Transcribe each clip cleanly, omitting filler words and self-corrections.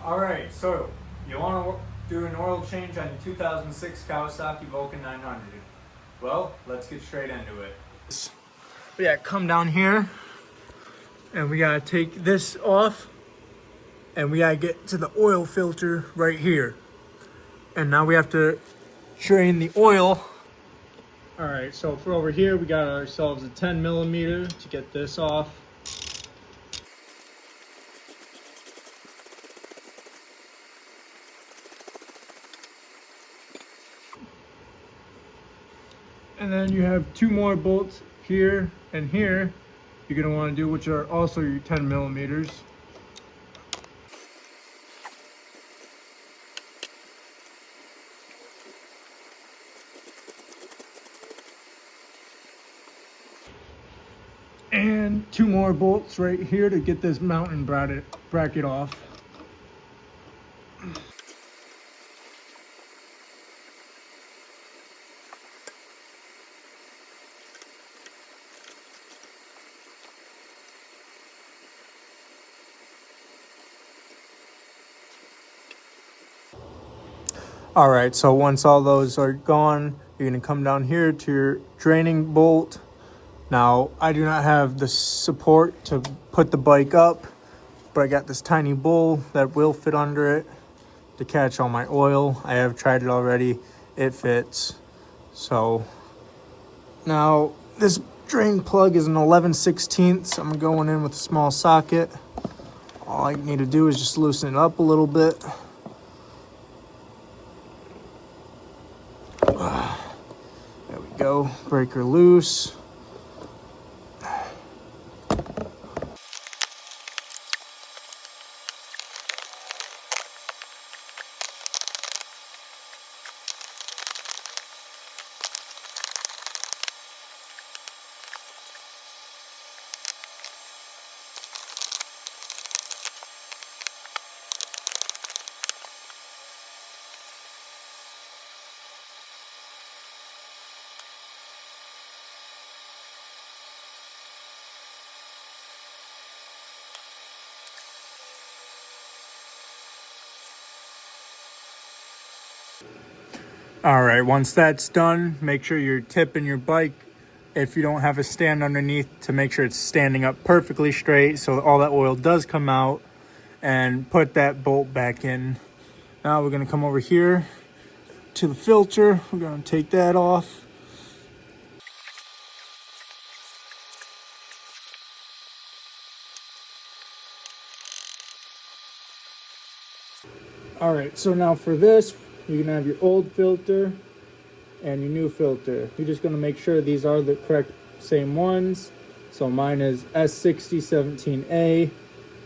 Alright, so you want to do an oil change on your 2006 Kawasaki Vulcan 900. Well, let's get straight into it. Yeah, come down here and we gotta take this off and we gotta get to the oil filter right here. And now we have to drain the oil. Alright, so for over here we got ourselves a 10 millimeter to get this off. And then you have two more bolts here and here you're going to want to do, which are also your 10 millimeters. And two more bolts right here to get this mounting bracket off. All right, so once all those are gone, you're gonna come down here to your draining bolt. Now, I do not have the support to put the bike up, but I got this tiny bowl that will fit under it to catch all my oil. I have tried it already, it fits. So now this drain plug is an 11/16. I'm going in with a small socket. All I need to do is just loosen it up a little bit. There we go, breaker loose. All right, once that's done, make sure you're tipping your bike, if you don't have a stand underneath, to make sure it's standing up perfectly straight so all that oil does come out, and put that bolt back in. Now we're gonna come over here to the filter. We're gonna take that off. All right, so now for this, you're gonna have your old filter and your new filter. You're just gonna make sure these are the correct same ones. So mine is S6017A.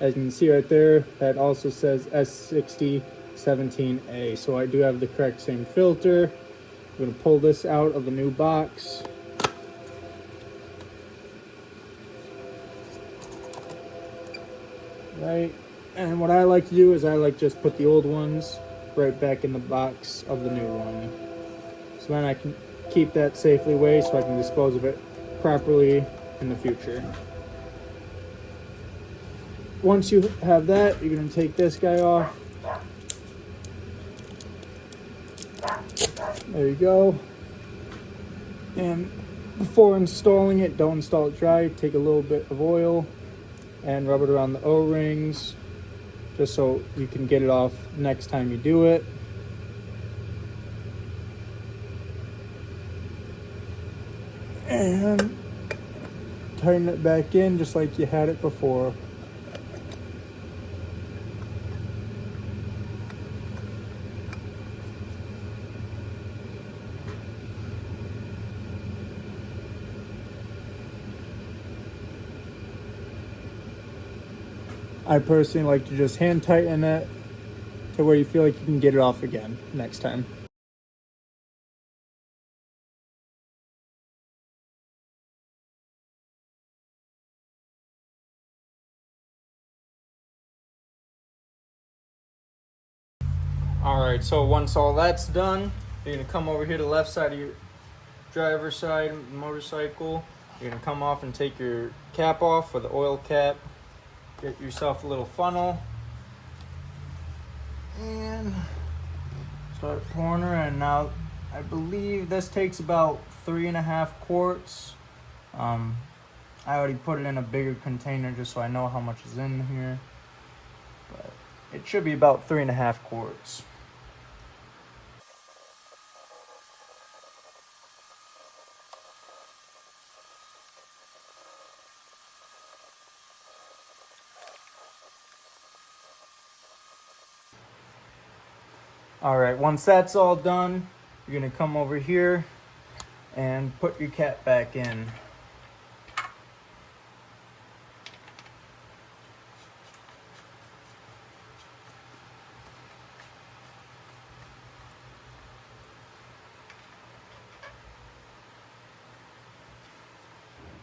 As you can see right there, that also says S6017A. So I do have the correct same filter. I'm gonna pull this out of the new box. Right, and what I like to do is I like just put the old ones right back in the box of the new one. So then I can keep that safely away so I can dispose of it properly in the future. Once you have that, you're going to take this guy off. There you go. And before installing it, don't install it dry. Take a little bit of oil and rub it around the O-rings just so you can get it off next time you do it. And tighten it back in just like you had it before. I personally like to just hand tighten it to where you feel like you can get it off again next time. All right, so once all that's done, you're gonna come over here to the left side of your driver's side motorcycle. You're gonna come off and take your cap off for the oil cap. Get yourself a little funnel. Start pouring her in. Now, I believe this takes about 3.5 quarts. I already put it in a bigger container just so I know how much is in here. But it should be about 3.5 quarts. All right, once that's all done, you're gonna come over here and put your cap back in.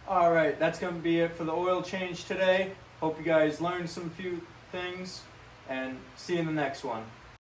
All right, that's gonna be it for the oil change today. Hope you guys learned some few things, and see you in the next one.